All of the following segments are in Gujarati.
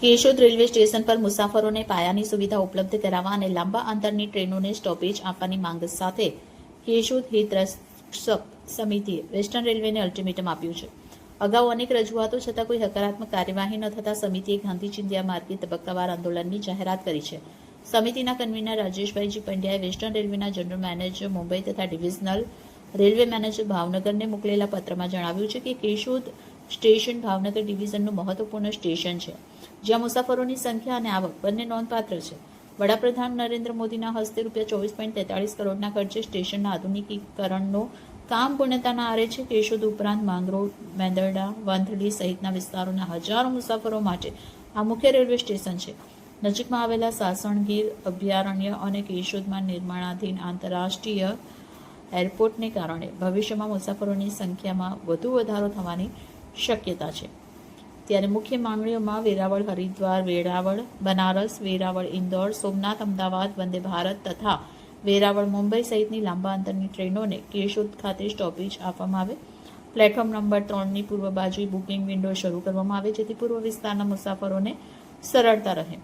કેશોદ રેલવે સ્ટેશન પર મુસાફરોને પાયાની સુવિધા ઉપલબ્ધ કરાવવા અને લાંબા અંતરની ટ્રેનોને સ્ટોપેજ આપવાની માંગ સાથે કેશોદ હિતરક્ષક સમિતિએ વેસ્ટર્ન રેલવેને અલ્ટિમેટમ આપ્યું છે. અગાઉ અનેક રજૂઆતો છતાં કોઈ હકારાત્મક કાર્યવાહી ન થતાં સમિતિએ ગાંધી ચિંધ્યા માર્ગે તબક્કાવાર આંદોલનની જાહેરાત કરી છે. સમિતિના કન્વીનર રાજેશભાઈજી પંડ્યાએ વેસ્ટર્ન રેલવેના જનરલ મેનેજર મુંબઈ તથા ડિવિઝનલ રેલવે મેનેજર ભાવનગરને મોકલેલા પત્રમાં જણાવ્યું છે કે કેશોદ સ્ટેશન ભાવનગર ડિવિઝનનું મહત્વપૂર્ણ સ્ટેશન છે, જ્યાં મુસાફરોની સંખ્યા અને આવક બંને નોંધપાત્ર છે. વડાપ્રધાન નરેન્દ્ર મોદીના હસ્તે ₹24.43 કરોડના ખર્ચે સ્ટેશનના આધુનિકીકરણનું કામ પૂર્ણતાના આરે છે. કેશોદ ઉપરાંત માંગરોળ, મેંદરડા, વંથલી સહિતના વિસ્તારોના હજારો મુસાફરો માટે આ મુખ્ય રેલવે સ્ટેશન છે. નજીકમાં આવેલા સાસણગીર અભયારણ્ય અને કેશોદમાં નિર્માણાધીન આંતરરાષ્ટ્રીય એરપોર્ટને કારણે ભવિષ્યમાં મુસાફરોની સંખ્યામાં વધુ વધારો થવાની શક્યતા છે. ત્યારે મુખ્ય માંગણીઓમાં વેરાવળ હરિદ્વાર, વેરાવળ બનારસ, વેરાવળ ઇન્દોર, સોમનાથ અમદાવાદ વંદે ભારત તથા વેરાવળ મુંબઈ સહિતની લાંબા અંતરની ટ્રેનોને કેશોદ ખાતે સ્ટોપેજ આપવામાં આવે. પ્લેટફોર્મ નંબર 3ની પૂર્વ બાજુએ બુકિંગ વિન્ડો શરૂ કરવામાં આવે, જેથી પૂર્વ વિસ્તારના મુસાફરોને સરળતા રહે.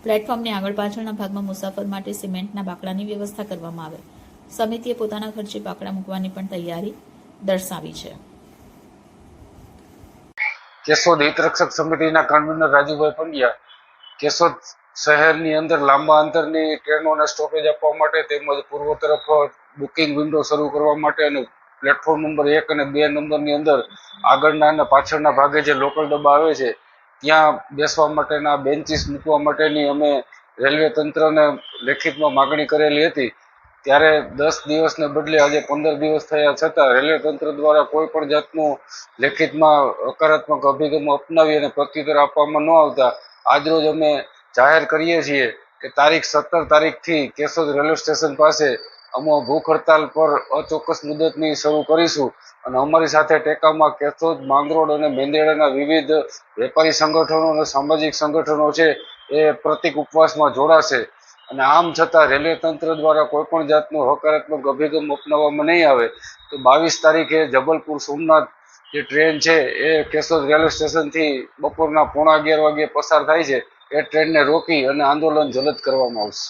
પ્લેટફોર્મની આગળ પાછળના ભાગમાં મુસાફર માટે સિમેન્ટના બાકડાની વ્યવસ્થા કરવામાં આવે. સમિતિએ પોતાના ખર્ચે બાકડા મૂકવાની પણ તૈયારી દર્શાવી છે. કેશોદ હિતરક્ષક સમિતિના કન્વીનર રાજુભાઈ પંડ્યા કેશોદ શહેરની અંદર લાંબા અંતરની ટ્રેનોને સ્ટોપેજ આપવા માટે તેમજ પૂર્વ તરફ બુકિંગ વિન્ડો શરૂ કરવા માટે અને પ્લેટફોર્મ નંબર 1 અને 2 નંબરની અંદર આગળના અને પાછળના ભાગે જે લોકલ ડબ્બા આવે છે ત્યાં બેસવા માટેના બેન્ચીસ મૂકવા માટેની અમે રેલવે તંત્રને લેખિતમાં માગણી કરેલી હતી. ત્યારે 10 દિવસને બદલે આજે 15 દિવસ થયા છતાં રેલવે તંત્ર દ્વારા કોઈ પણ જાતનું લેખિતમાં હકારાત્મક અભિગમ અપનાવી અને પ્રત્યુત્તર આપવામાં ન આવતા આજરોજ અમે જાહેર કરીએ છીએ કે તારીખ 17 તારીખથી કેશોદ રેલવે સ્ટેશન પાસે અમે ભૂખ હડતાલ પર અચોક્કસ મુદતની શરૂ કરીશું અને અમારી સાથે ટેકામાં કેશોદ, માંગરોળ અને મેંદરડાના વિવિધ વેપારી સંગઠનો અને સામાજિક સંગઠનો છે એ પ્રતિક ઉપવાસમાં જોડાશે. અને આમ છતાં રેલવે તંત્ર દ્વારા કોઈ પણ જાતનો હકારાત્મક અભિગમ અપનાવવામાં નહીં આવે તો 22 તારીખે જબલપુર સોમનાથ જે ટ્રેન છે એ કેશોદ રેલવે સ્ટેશનથી બપોરના 11:15 વાગ્યે પસાર થાય છે એ ટ્રેનને રોકી અને આંદોલન જલદ કરવામાં આવશે.